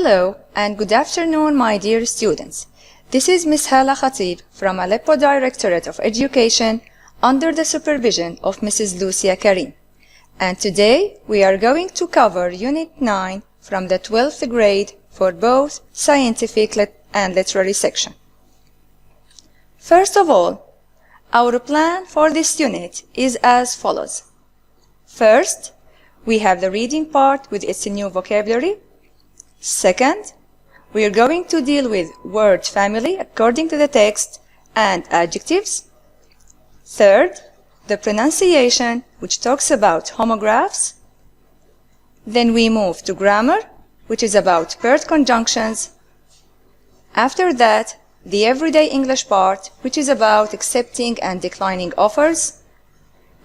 Hello and good afternoon, my dear students. This is Miss Hالة Khطيب from Aleppo Directorate of Education under the supervision of Mrs. Lucia Karim. And today we are going to cover Unit 9 from the 12th grade for both scientific and literary section. First of all, our plan for this unit is as follows. First, we have the reading part with its new vocabulary. Second, we are going to deal with word family according to the text and adjectives. Third, the pronunciation, which talks about homographs. Then we move to grammar, which is about paired conjunctions. After that, the everyday English part, which is about accepting and declining offers.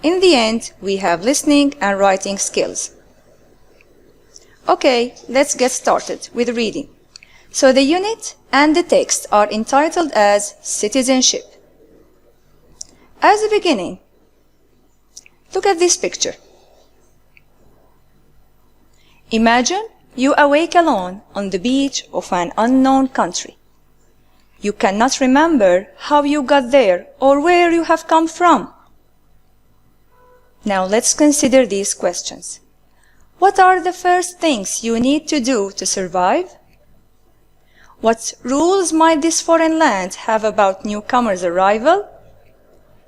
In the end, we have listening and writing skills. Okay, let's get started with reading. So the unit and the text are entitled as Citizenship. As a beginning, look at this picture. Imagine you awake alone on the beach of an unknown country. You cannot remember how you got there or where you have come from. Now let's consider these questions. What are the first things you need to do to survive? What rules might this foreign land have about newcomers' arrival?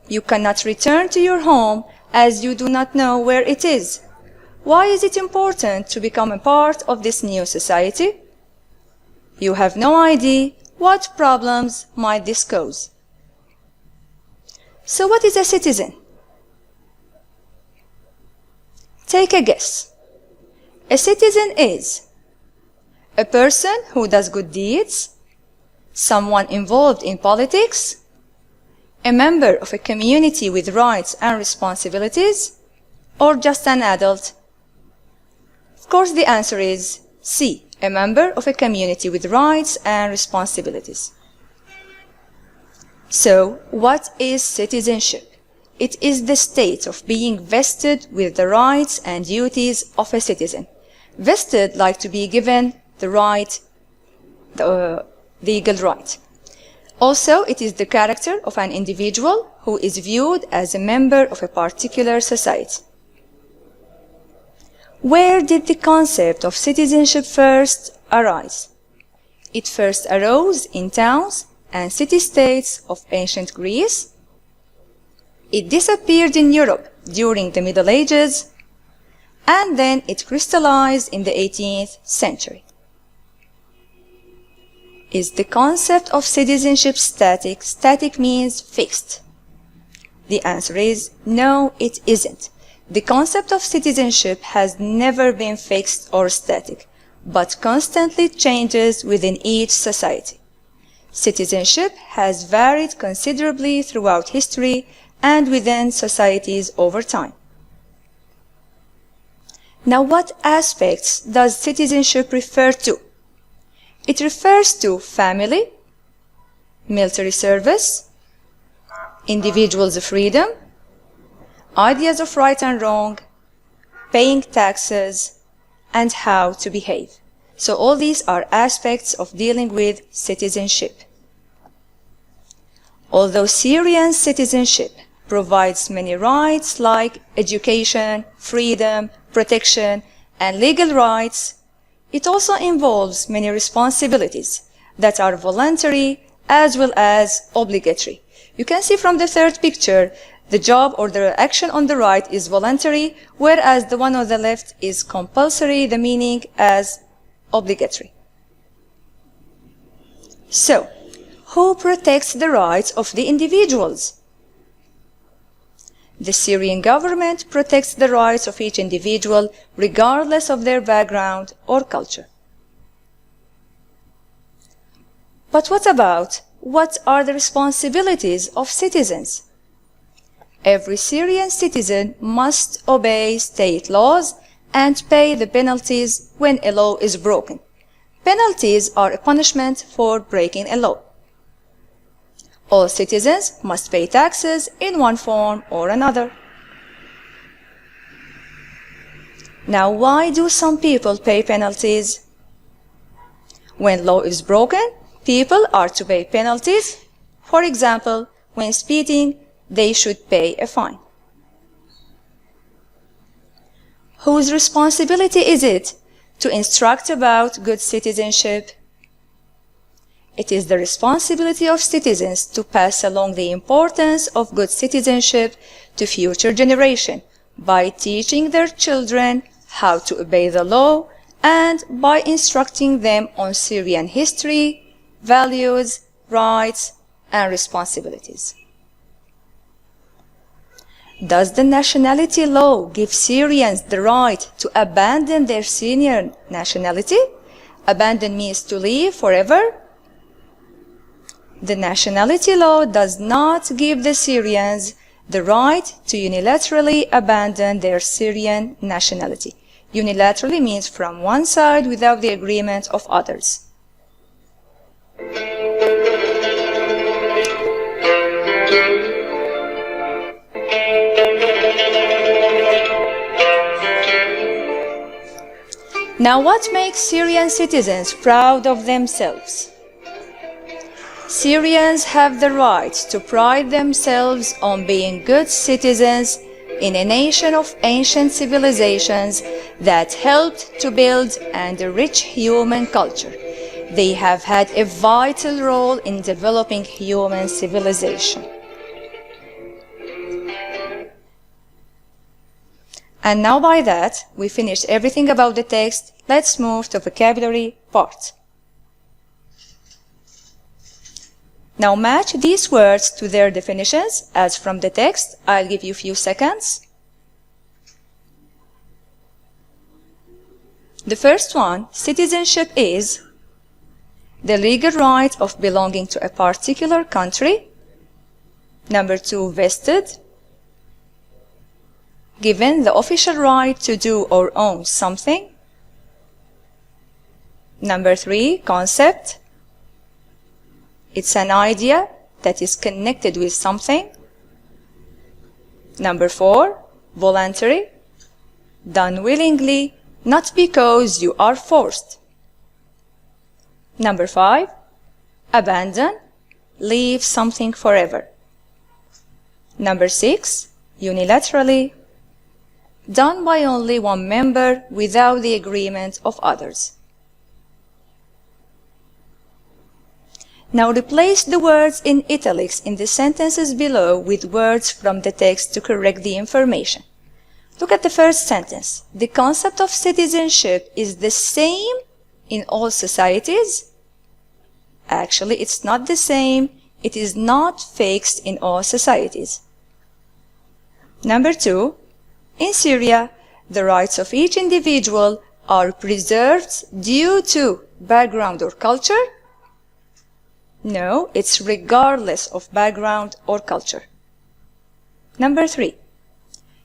You cannot return to your home as you do not know where it is. Why is it important to become a part of this new society? You have no idea what problems might this cause. So what is a citizen? Take a guess. A citizen is a person who does good deeds, someone involved in politics, a member of a community with rights and responsibilities, or just an adult? Of course, the answer is C, a member of a community with rights and responsibilities. So, what is citizenship? It is the state of being vested with the rights and duties of a citizen. Vested like to be given the right, the legal right. Also, it is the character of an individual who is viewed as a member of a particular society. Where did the concept of citizenship first arise? It first arose in towns and city-states of ancient Greece. It disappeared in Europe during the Middle Ages, and then it crystallized in the 18th century. Is the concept of citizenship static? Static means fixed. The answer is no, it isn't. The concept of citizenship has never been fixed or static, but constantly changes within each society. Citizenship has varied considerably throughout history and within societies over time. Now, what aspects does citizenship refer to? It refers to family, military service, individuals' freedom, ideas of right and wrong, paying taxes, and how to behave. So all these are aspects of dealing with citizenship. Although Syrian citizenship provides many rights like education, freedom, protection, and legal rights, it also involves many responsibilities that are voluntary as well as obligatory. You can see from the third picture, the job or the action on the right is voluntary, whereas the one on the left is compulsory, the meaning as obligatory. So, who protects the rights of the individuals? The Syrian government protects the rights of each individual regardless of their background or culture. But what are the responsibilities of citizens? Every Syrian citizen must obey state laws and pay the penalties when a law is broken. Penalties are a punishment for breaking a law. All citizens must pay taxes in one form or another. Now, why do some people pay penalties? When law is broken, people are to pay penalties. For example, when speeding, they should pay a fine. Whose responsibility is it to instruct about good citizenship? It is the responsibility of citizens to pass along the importance of good citizenship to future generations by teaching their children how to obey the law and by instructing them on Syrian history, values, rights, and responsibilities. Does the nationality law give Syrians the right to abandon their Syrian nationality? Abandon means to leave forever. The nationality law does not give the Syrians the right to unilaterally abandon their Syrian nationality. Unilaterally means from one side without the agreement of others. Now, what makes Syrian citizens proud of themselves? Syrians have the right to pride themselves on being good citizens in a nation of ancient civilizations that helped to build and enrich human culture. They have had a vital role in developing human civilization. And now by that, we finished everything about the text. Let's move to vocabulary part. Now match these words to their definitions as from the text. I'll give you a few seconds. The first one, citizenship is the legal right of belonging to a particular country. Number two, vested, given the official right to do or own something. Number three, concept. It's an idea that is connected with something. Number four, voluntary, done willingly, not because you are forced. Number five, abandon, leave something forever. Number six, unilaterally, done by only one member without the agreement of others. Now replace the words in italics in the sentences below with words from the text to correct the information. Look at the first sentence. The concept of citizenship is the same in all societies. Actually, it's not the same. It is not fixed in all societies. Number two, in Syria, the rights of each individual are preserved due to background or culture. No, it's regardless of background or culture. Number three,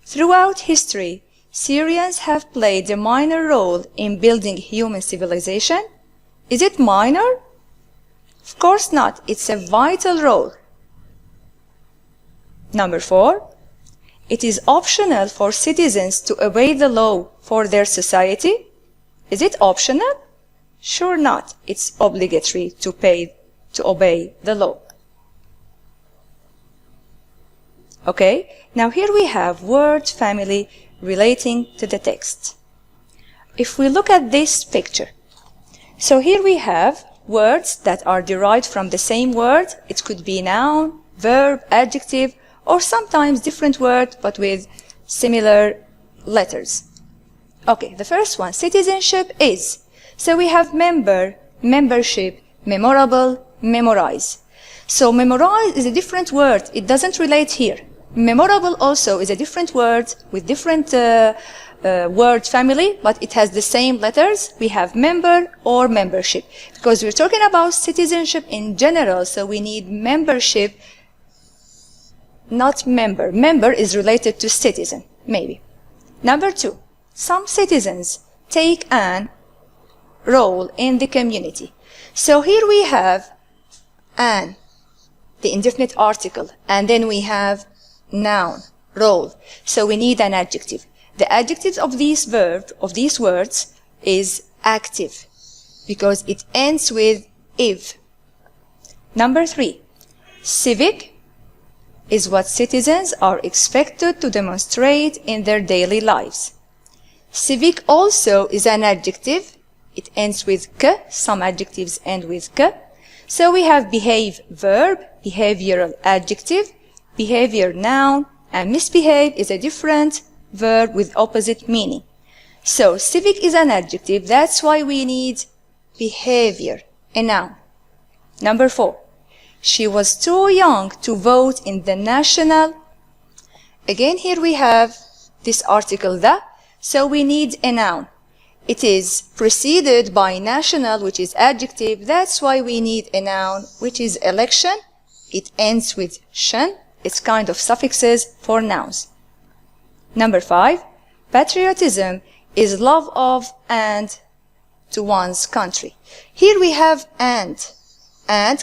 throughout history, Syrians have played a minor role in building human civilization. Is it minor? Of course not. It's a vital role. Number four, it is optional for citizens to obey the law for their society. Is it optional? Sure not. It's obligatory to obey the law. Okay, now here we have word family relating to the text. If we look at this picture, so here we have words that are derived from the same word. It could be noun, verb, adjective, or sometimes different word but with similar letters. Okay, the first one, citizenship is. So we have member, membership, memorable, memorize. So memorize is a different word. It doesn't relate here. Memorable also is a different word with different word family, but it has the same letters. We have member or membership because we're talking about citizenship in general. So we need membership, not member. Member is related to citizen, maybe. Number two, some citizens take an role in the community. So here we have an, the indefinite article, and then we have noun, role. So we need an adjective. The adjectives of these verbs, of these words, is active. because it ends with "iv." Number 3, civic is what citizens are expected to demonstrate in their daily lives. Civic also is an adjective. It ends with "k", some adjectives end with "k". So we have behave verb, behavioral adjective, behavior noun, and misbehave is a different verb with opposite meaning. So civic is an adjective, that's why we need behavior, a noun. Number 4, she was too young to vote in the national. Again, here we have this article the, so we need a noun. It is preceded by national, which is adjective, that's why we need a noun, which is election. It ends with shen. It's kind of suffixes for nouns. Number 5, patriotism is love of and to one's country. Here we have and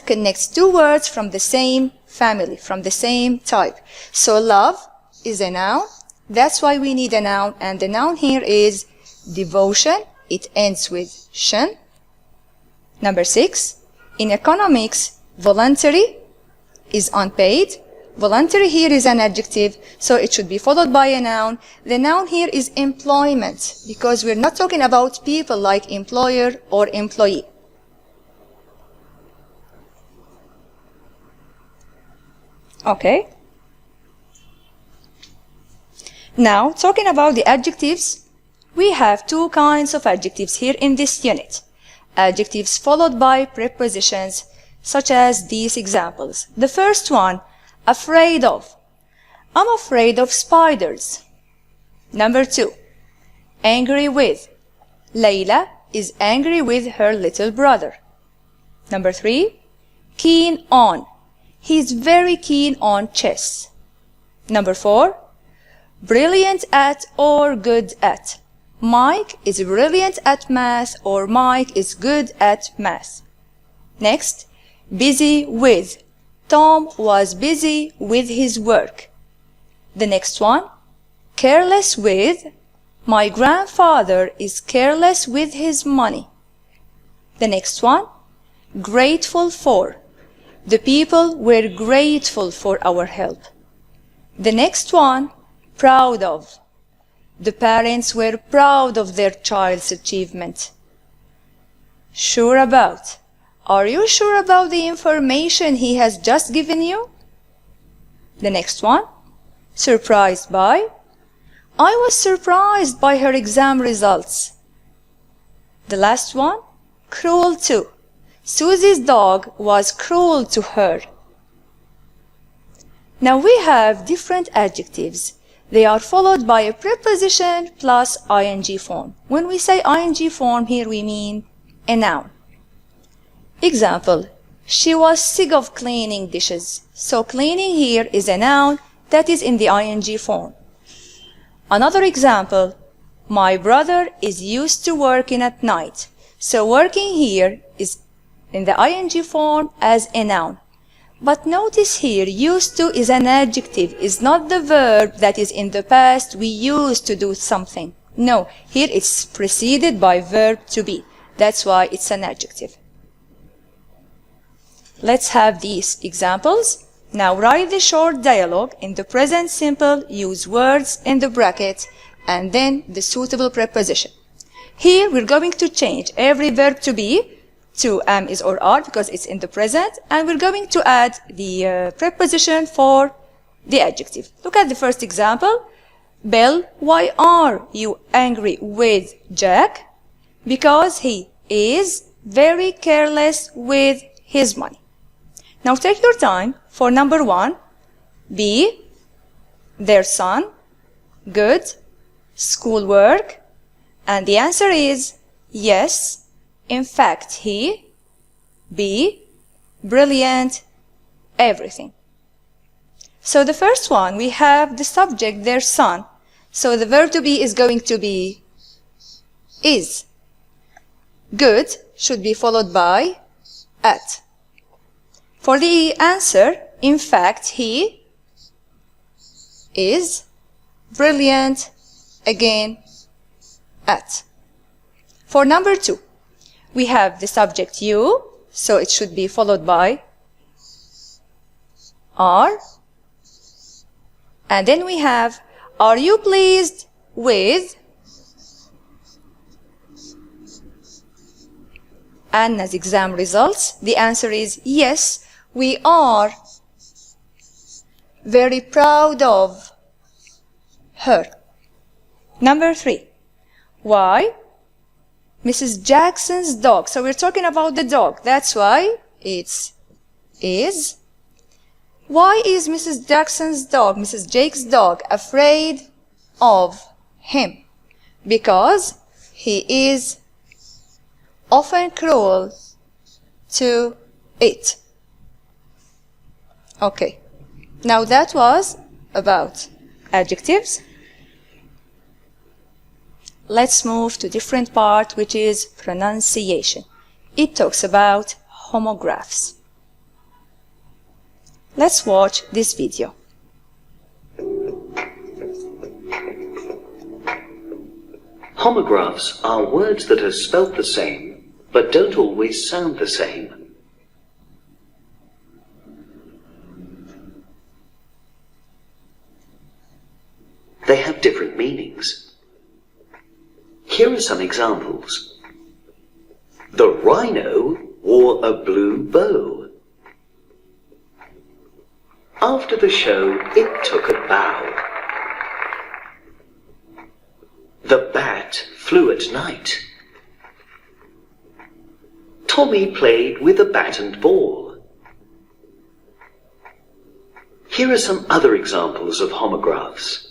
connects two words from the same family, from the same type. So love is a noun, that's why we need a noun, and the noun here is devotion. It ends with shen. Number 6, in economics, voluntary is unpaid. Voluntary here is an adjective, so it should be followed by a noun. The noun here is employment, because we're not talking about people like employer or employee. Okay. Now, talking about the adjectives, we have two kinds of adjectives here in this unit. Adjectives followed by prepositions, such as these examples. The first one, afraid of. I'm afraid of spiders. Number 2, angry with. Layla is angry with her little brother. Number 3, keen on. He's very keen on chess. Number 4, brilliant at or good at. Mike is brilliant at math, or Mike is good at math. Next, busy with. Tom was busy with his work. The next one, careless with. My grandfather is careless with his money. The next one, grateful for. The people were grateful for our help. The next one, proud of. The parents were proud of their child's achievement. Sure about. Are you sure about the information he has just given you? The next one, surprised by. I was surprised by her exam results. The last one, cruel to. Susie's dog was cruel to her. Now we have different adjectives. They are followed by a preposition plus ing form. When we say ing form here, we mean a noun. Example, she was sick of cleaning dishes. So cleaning here is a noun that is in the ing form. Another example, my brother is used to working at night. So working here is in the ing form as a noun. But notice here, used to is an adjective, is not the verb that is in the past we used to do something. No, here it's preceded by verb to be. That's why it's an adjective. Let's have these examples. Now write the short dialogue in the present simple, use words in the bracket, and then the suitable preposition. Here we're going to change every verb to be to am, is, or are, because it's in the present, and we're going to add the preposition for the adjective. Look at the first example. Bill, why are you angry with Jack? Because he is very careless with his money. Now take your time for number 1. Be, their son, good, schoolwork, and the answer is yes. In fact, he, be, brilliant, everything. So the first one, we have the subject, their son. So the verb to be is going to be is. Good should be followed by at. For the answer, in fact, he is brilliant, again, at. For number 2, we have the subject you, so it should be followed by are. And then we have, are you pleased with Anna's exam results? The answer is yes, we are very proud of her. Number 3. Why? Mrs. Jackson's dog. So we're talking about the dog. That's why it's is. Why is Mrs. Jackson's dog, Mrs. Jake's dog, afraid of him? Because he is often cruel to it. Okay. Now that was about adjectives. Let's move to different part, which is pronunciation. It talks about homographs. Let's watch this video. Homographs are words that are spelt the same, but don't always sound the same. They have different meanings. Here are some examples. The rhino wore a blue bow. After the show, it took a bow. The bat flew at night. Tommy played with a bat and ball. Here are some other examples of homographs.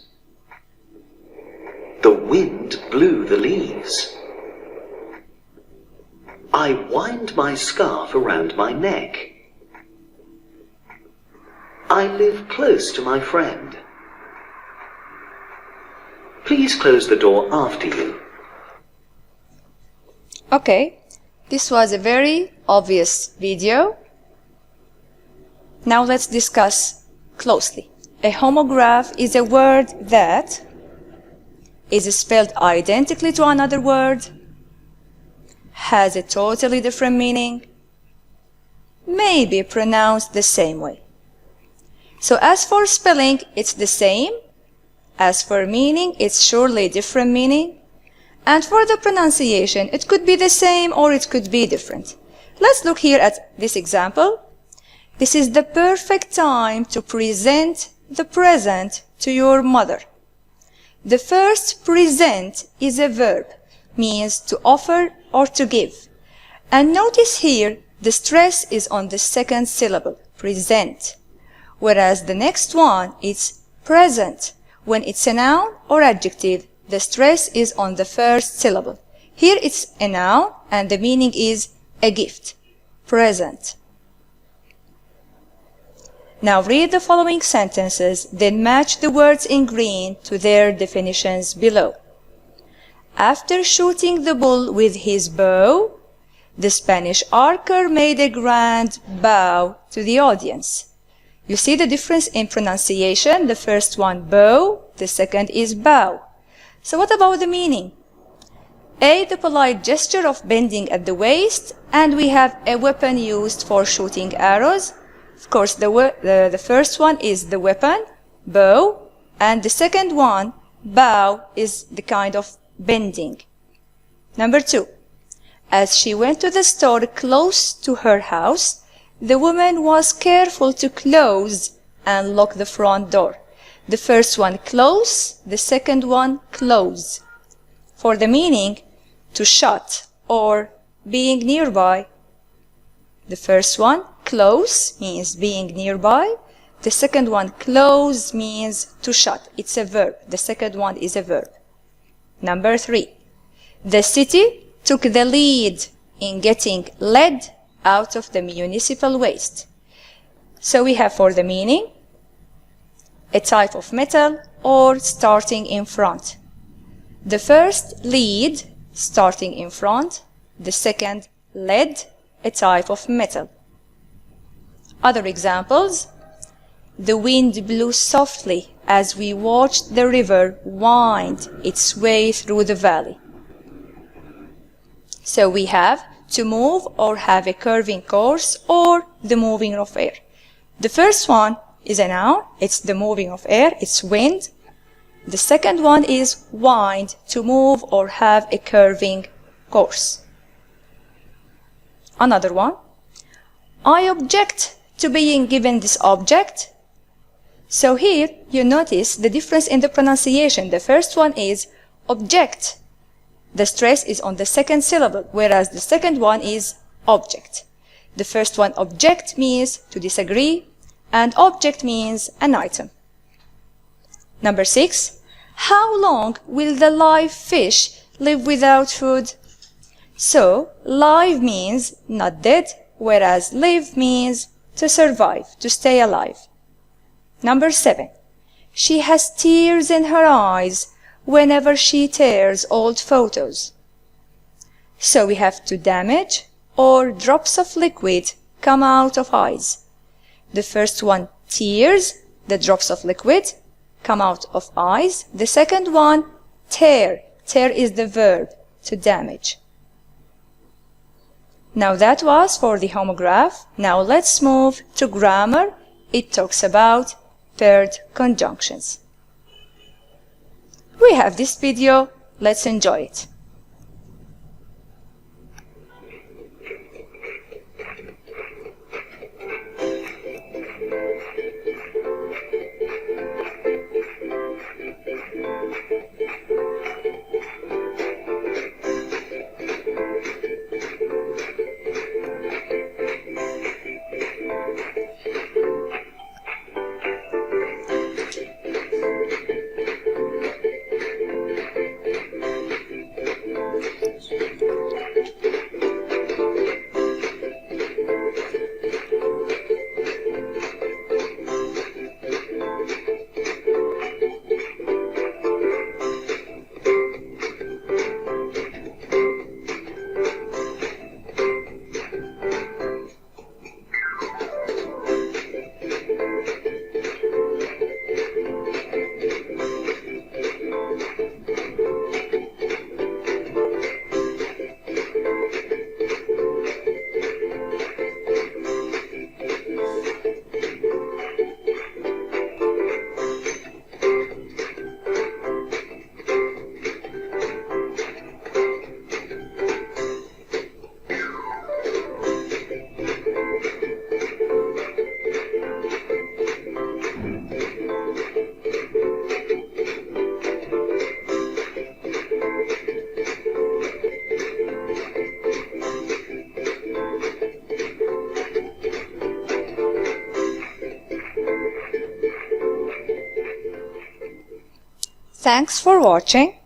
The wind blew the leaves. I wind my scarf around my neck. I live close to my friend. Please close the door after you. Okay, this was a very obvious video. Now let's discuss closely. A homograph is a word that is spelled identically to another word, has a totally different meaning, may be pronounced the same way. So as for spelling, it's the same. As for meaning, it's surely different meaning. And for the pronunciation, it could be the same or it could be different. Let's look here at this example. This is the perfect time to present the present to your mother. The first present is a verb, means to offer or to give. And notice here, the stress is on the second syllable, present. Whereas the next one is present. When it's a noun or adjective, the stress is on the first syllable. Here it's a noun and the meaning is a gift, present. Now read the following sentences, then match the words in green to their definitions below. After shooting the bull with his bow, the Spanish archer made a grand bow to the audience. You see the difference in pronunciation. The first one, bow, the second is bow. So what about the meaning? A, the polite gesture of bending at the waist, and we have a weapon used for shooting arrows. Of course, the first one is the weapon, bow, and the second one, bow, is the kind of bending. Number 2. As she went to the store close to her house, the woman was careful to close and lock the front door. The first one, close, the second one, close. For the meaning, to shut or being nearby. The first one, close, means being nearby. The second one, close, means to shut. It's a verb. The second one is a verb. Number 3. The city took the lead in getting lead out of the municipal waste. So we have for the meaning, a type of metal or starting in front. The first, lead, starting in front. The second, lead, a type of metal. Other examples. The wind blew softly as we watched the river wind its way through the valley. So we have to move or have a curving course, or the moving of air. The first one is a noun, it's the moving of air, it's wind. The second one is wind, to move or have a curving course. Another one, I object to being given this object. So here you notice the difference in the pronunciation. The first one is object. The stress is on the second syllable, whereas the second one is object. The first one, object, means to disagree, and object means an item. Number 6, how long will the live fish live without food? So, live means not dead, whereas live means to survive, to stay alive. Number 7, she has tears in her eyes whenever she tears old photos. So we have to damage or drops of liquid come out of eyes. The first one, tears, the drops of liquid come out of eyes. The second one, tear. Tear is the verb, to damage. Now that was for the homograph. Now let's move to grammar. It talks about paired conjunctions. We have this video. Let's enjoy it. Thanks for watching.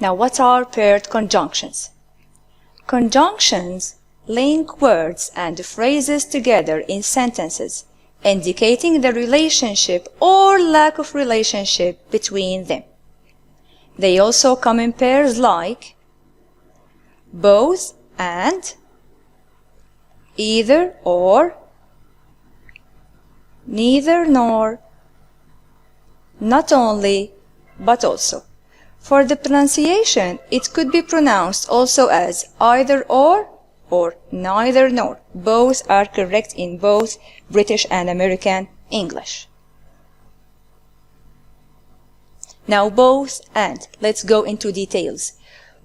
Now what are paired conjunctions? Conjunctions link words and phrases together in sentences, indicating the relationship or lack of relationship between them. They also come in pairs like both and, either or, neither nor, not only, but also. For the pronunciation, it could be pronounced also as either or neither nor. Both are correct in both British and American English. Now both and. Let's go into details.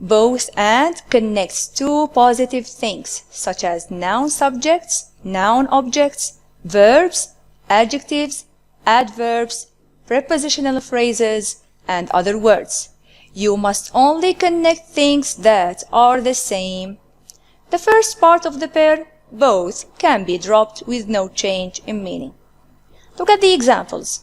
Both and connects two positive things such as noun subjects, noun objects, verbs, adjectives, adverbs, prepositional phrases, and other words. You must only connect things that are the same. The first part of the pair, both, can be dropped with no change in meaning. Look at the examples.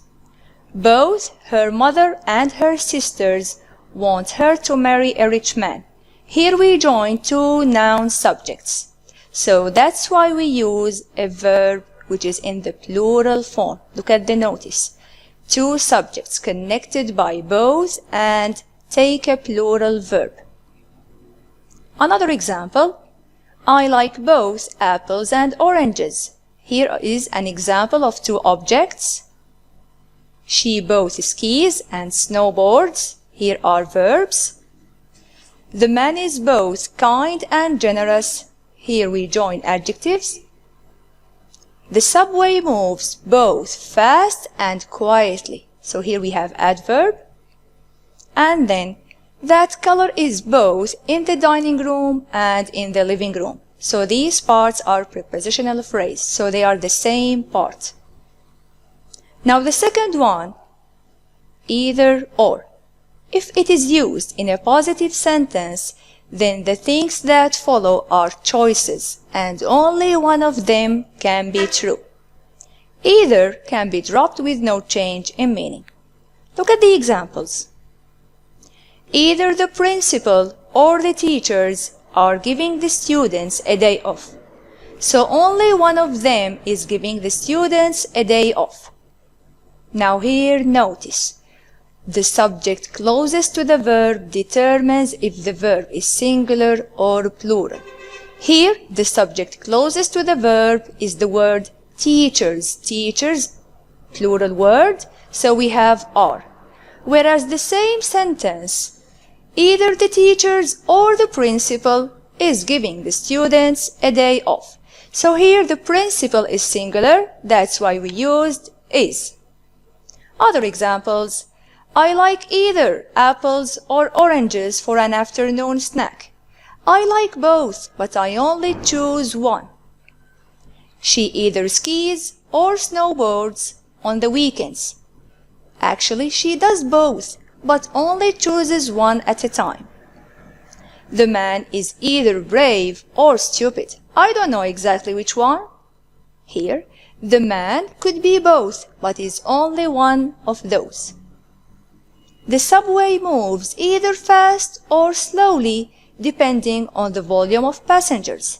Both her mother and her sisters want her to marry a rich man. Here we join two noun subjects. So that's why we use a verb which is in the plural form. Look at the notice. Two subjects connected by both and take a plural verb. Another example, I like both apples and oranges. Here is an example of two objects. She both skis and snowboards. Here are verbs. The man is both kind and generous. Here we join adjectives. The subway moves both fast and quietly. So here we have adverb. And then that color is both in the dining room and in the living room. So these parts are prepositional phrase. So they are the same part. Now the second one, either or. If it is used in a positive sentence, then the things that follow are choices, and only one of them can be true. Either can be dropped with no change in meaning. Look at the examples. Either the principal or the teachers are giving the students a day off. So only one of them is giving the students a day off. Now here notice. The subject closest to the verb determines if the verb is singular or plural. Here, the subject closest to the verb is the word teachers. Teachers, plural word, so we have are. Whereas the same sentence, either the teachers or the principal is giving the students a day off. So here the principal is singular, that's why we used is. Other examples. I like either apples or oranges for an afternoon snack. I like both, but I only choose one. She either skis or snowboards on the weekends. Actually, she does both, but only chooses one at a time. The man is either brave or stupid. I don't know exactly which one. Here, the man could be both, but is only one of those. The subway moves either fast or slowly depending on the volume of passengers.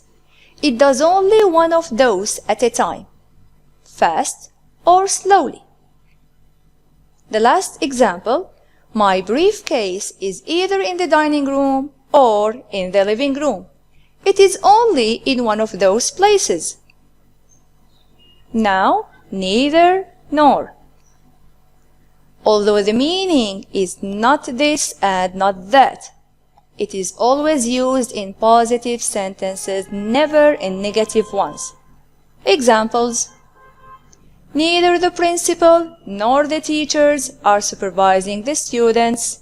It does only one of those at a time, fast or slowly. The last example, my briefcase is either in the dining room or in the living room. It is only in one of those places. Now, neither nor. Although the meaning is not this and not that, it is always used in positive sentences, never in negative ones. Examples. Neither the principal nor the teachers are supervising the students.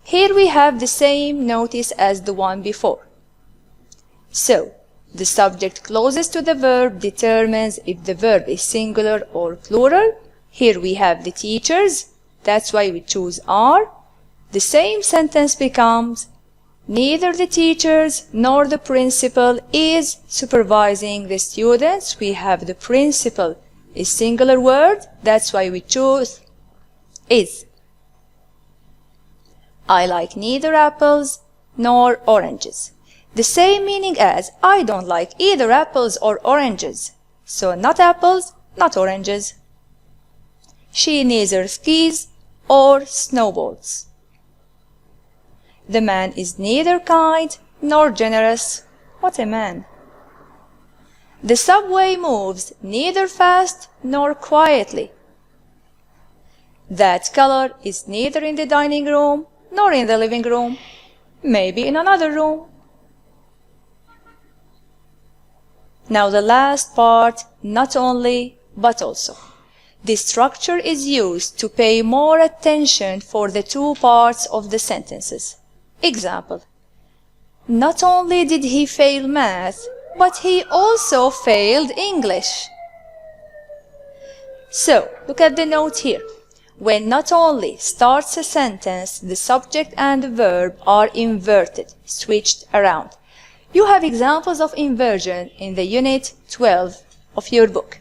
Here we have the same notice as the one before. So, the subject closest to the verb determines if the verb is singular or plural. Here we have the teachers. That's why we choose are. The same sentence becomes, neither the teachers nor the principal is supervising the students. We have the principal is singular word. That's why we choose is. I like neither apples nor oranges. The same meaning as I don't like either apples or oranges. So not apples, not oranges. She neither skis or snowboards. The man is neither kind nor generous. What a man. The subway moves neither fast nor quietly. That color is neither in the dining room nor in the living room. Maybe in another room. Now the last part, not only, but also. This structure is used to pay more attention for the two parts of the sentences. Example. Not only did he fail math, but he also failed English. So, look at the note here. When not only starts a sentence, the subject and the verb are inverted, switched around. You have examples of inversion in the Unit 12 of your book.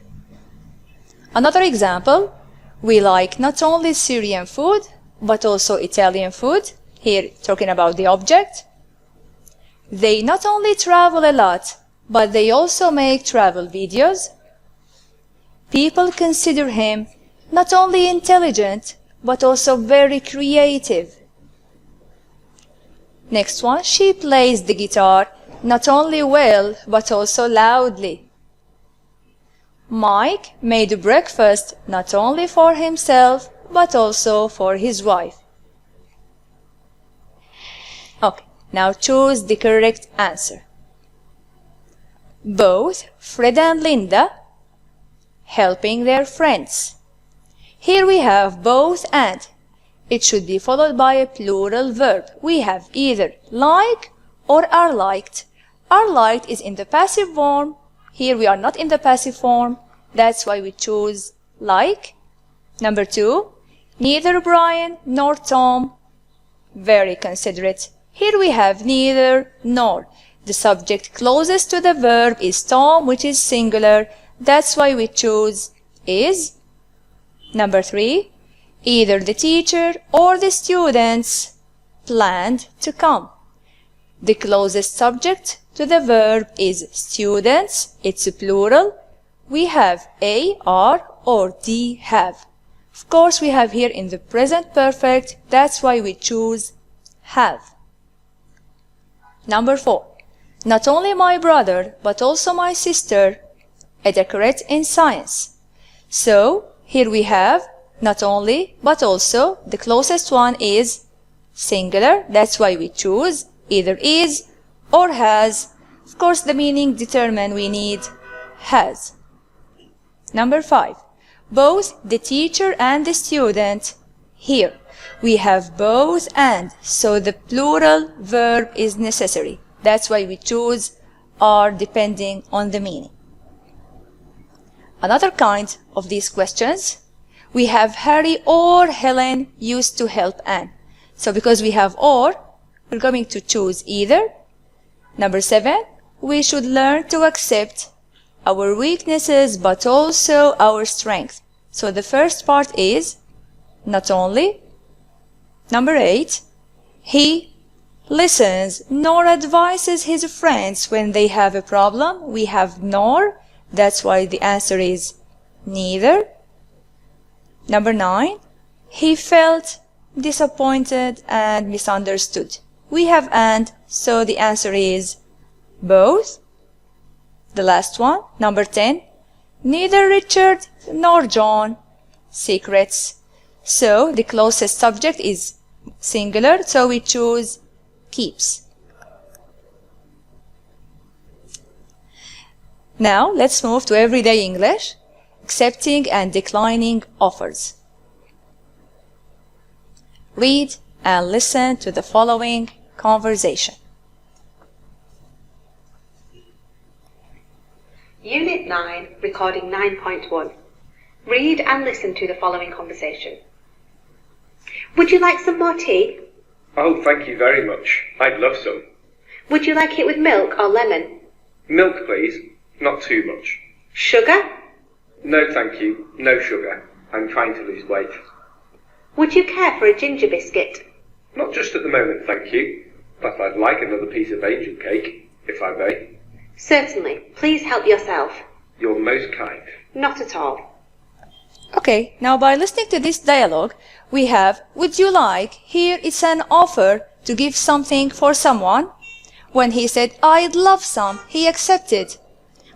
Another example, we like not only Syrian food, but also Italian food. Here, talking about the object. They not only travel a lot, but they also make travel videos. People consider him not only intelligent, but also very creative. Next one, she plays the guitar not only well, but also loudly. Mike made breakfast not only for himself, but also for his wife. Okay, Now choose the correct answer. Both Fred and Linda helping their friends. Here we have both and. It should be followed by a plural verb. We have either like or are liked. Are liked is in the passive form. Here we are not in the passive form. That's why we choose like. Number 2, neither Brian nor Tom. Very considerate. Here we have neither nor. The subject closest to the verb is Tom, which is singular. That's why we choose is. Number 3, either the teacher or the students planned to come. The closest subject to the verb is students. It's a plural. We have a, are, or the, have. Of course, we have here in the present perfect. That's why we choose have. Number 4, not only my brother, but also my sister are accurate in science. So, here we have not only, but also. The closest one is singular. That's why we choose either is or has. Of course, the meaning determined, we need has. Number 5, both the teacher and the student. Here we have both and, so the plural verb is necessary. That's why we choose are depending on the meaning. Another kind of these questions, we have Harry or Helen used to help Anne. So because we have or, we're going to choose either. Number 7, we should learn to accept our weaknesses but also our strength. So the first part is not only. Number 8, he listens nor advises his friends when they have a problem. We have nor. That's why the answer is neither. Number 9, he felt disappointed and misunderstood. We have and, so the answer is both. The last one, number 10, neither Richard nor John secrets. So the closest subject is singular, so we choose keeps. Now let's move to everyday English, accepting and declining offers. Read and listen to the following conversation. Unit 9, recording 9.1. Read and listen to the following conversation. Would you like some more tea? Oh, thank you very much. I'd love some. Would you like it with milk or lemon? Milk, please. Not too much. Sugar? No, thank you. No sugar. I'm trying to lose weight. Would you care for a ginger biscuit? Not just at the moment, thank you. But I'd like another piece of angel cake, if I may. Certainly. Please help yourself. You're most kind. Not at all. Okay, now by listening to this dialogue, we have would you like. Here it's an offer to give something for someone. When he said I'd love some, he accepted.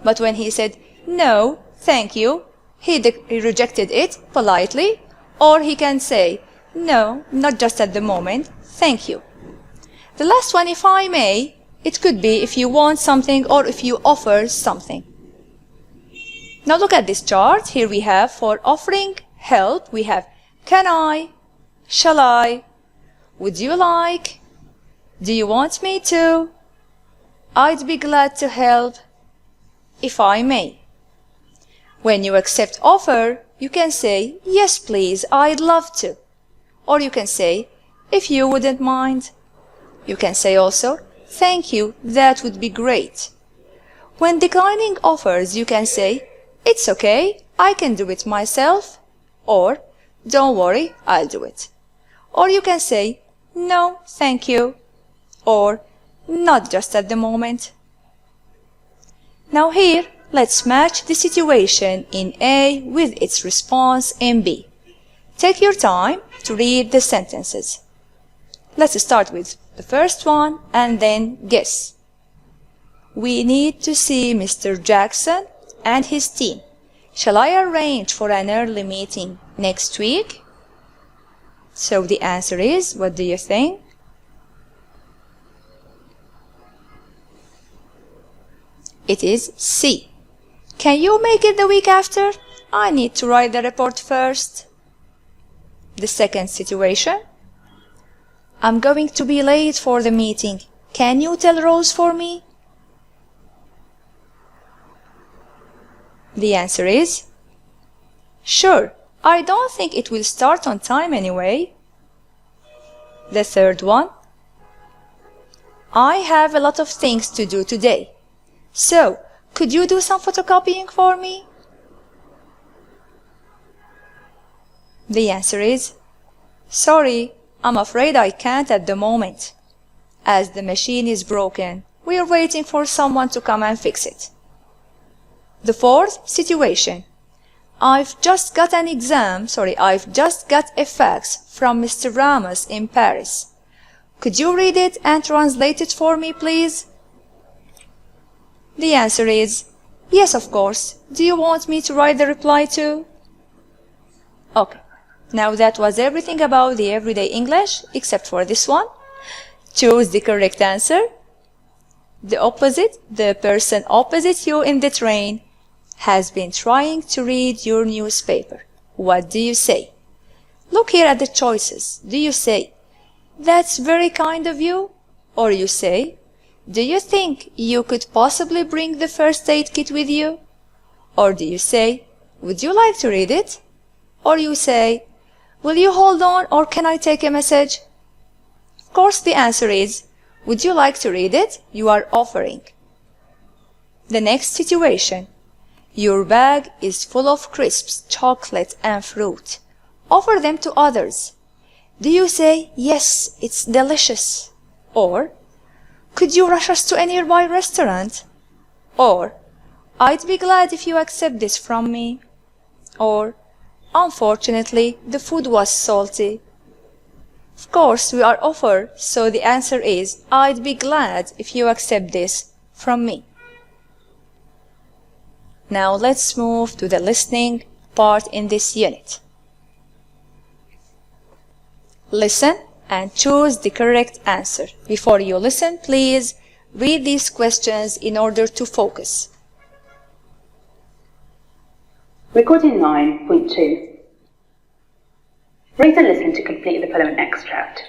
But when he said no, thank you, he rejected it politely. Or he can say no, not just at the moment, thank you. The last one, if I may, it could be if you want something or if you offer something. Now look at this chart. Here we have for offering help, we have can I, shall I, would you like, do you want me to, I'd be glad to help, if I may. When you accept offer, you can say yes please, I'd love to. Or you can say if you wouldn't mind. You can say also thank you, that would be great. When declining offers, you can say it's okay, I can do it myself, or don't worry, I'll do it. Or you can say no, thank you, or not just at the moment. Now here, let's match the situation in A with its response in B. Take your time to read the sentences. Let's start with the first one and then guess. We need to see Mr. Jackson and his team. Shall I arrange for an early meeting next week? So the answer is, what do you think? It is C. Can you make it the week after? I need to write the report first. The second situation. I'm going to be late for the meeting. Can you tell Rose for me? The answer is sure. I don't think it will start on time anyway. The third one. I have a lot of things to do today. So, could you do some photocopying for me? The answer is sorry, I'm afraid I can't at the moment. As the machine is broken, we are waiting for someone to come and fix it. The fourth situation. I've just got a fax from Mr. Ramos in Paris. Could you read it and translate it for me, please? The answer is yes, of course. Do you want me to write the reply too? Okay. Now that was everything about the everyday English, except for this one. Choose the correct answer. The person opposite you in the train has been trying to read your newspaper. What do you say? Look here at the choices. Do you say, that's very kind of you? Or you say, do you think you could possibly bring the first aid kit with you? Or do you say, would you like to read it? Or you say, will you hold on or can I take a message? Of course the answer is, would you like to read it? You are offering. The next situation. Your bag is full of crisps, chocolate and fruit. Offer them to others. Do you say, yes, it's delicious? Or, could you rush us to a nearby restaurant? Or, I'd be glad if you accept this from me. Or, unfortunately, the food was salty. Of course, we are offer, so the answer is, I'd be glad if you accept this from me. Now let's move to the listening part in this unit. Listen and choose the correct answer. Before you listen, please read these questions in order to focus. Recording 9.2. Read and listen to complete the following extract.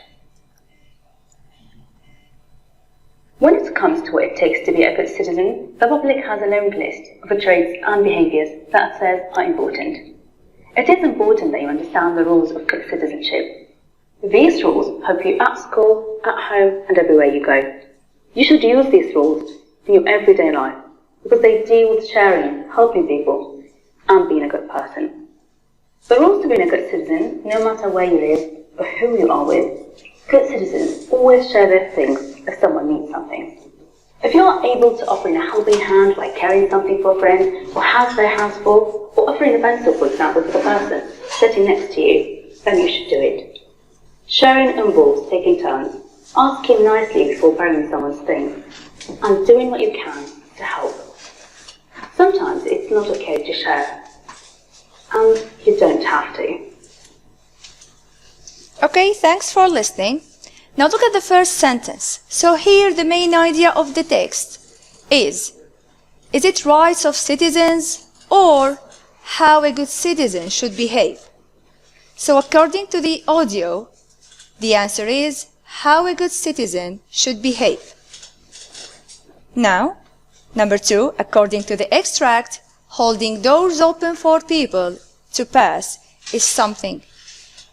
When it comes to what it takes to be a good citizen, the public has a long list of traits and behaviours that it says are important. It is important that you understand the rules of good citizenship. These rules help you at school, at home and everywhere you go. You should use these rules in your everyday life because they deal with sharing, helping people and being a good person. The rules to being a good citizen, no matter where you live or who you are with, good citizens always share their things if someone needs something. If you are able to offer a helping hand like carrying something for a friend or has their hands full, or offering a pencil, for example, to the person sitting next to you, then you should do it. Sharing involves taking turns, asking nicely before borrowing someone's things, and doing what you can to help. Sometimes it's not okay to share, and you don't have to. Okay, thanks for listening. Now look at the first sentence. So here the main idea of the text is it rights of citizens or how a good citizen should behave? So according to the audio, the answer is how a good citizen should behave. Now, number 2, according to the extract, holding doors open for people to pass is something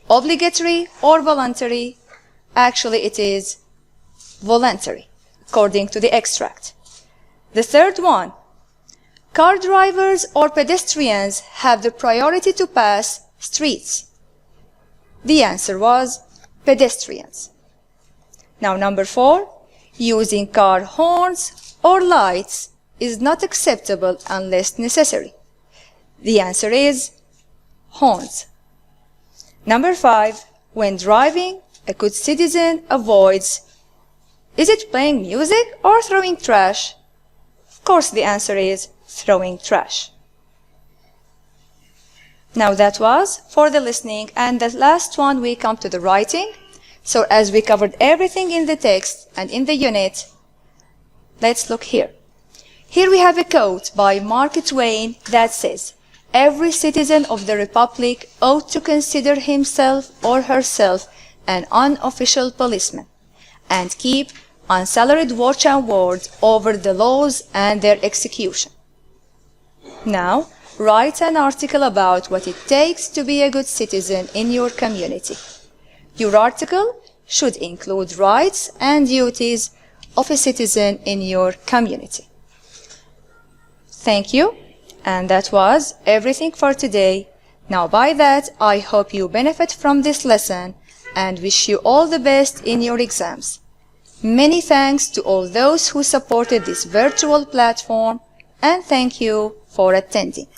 obligatory or voluntary. Actually, it is voluntary, according to the extract. The third one, car drivers or pedestrians have the priority to pass streets. The answer was pedestrians. Now, number 4, using car horns or lights is not acceptable unless necessary. The answer is horns. Number 5, when driving, a good citizen avoids, is it playing music or throwing trash? Of course, the answer is throwing trash. Now that was for the listening, and the last one we come to the writing. So as we covered everything in the text and in the unit, let's look here. Here we have a quote by Mark Twain that says, "Every citizen of the Republic ought to consider himself or herself an unofficial policeman and keep unsalaried watch and ward over the laws and their execution." Now, write an article about what it takes to be a good citizen in your community. Your article should include rights and duties of a citizen in your community. Thank you, and that was everything for today. Now by that, I hope you benefit from this lesson and wish you all the best in your exams. Many thanks to all those who supported this virtual platform, and thank you for attending.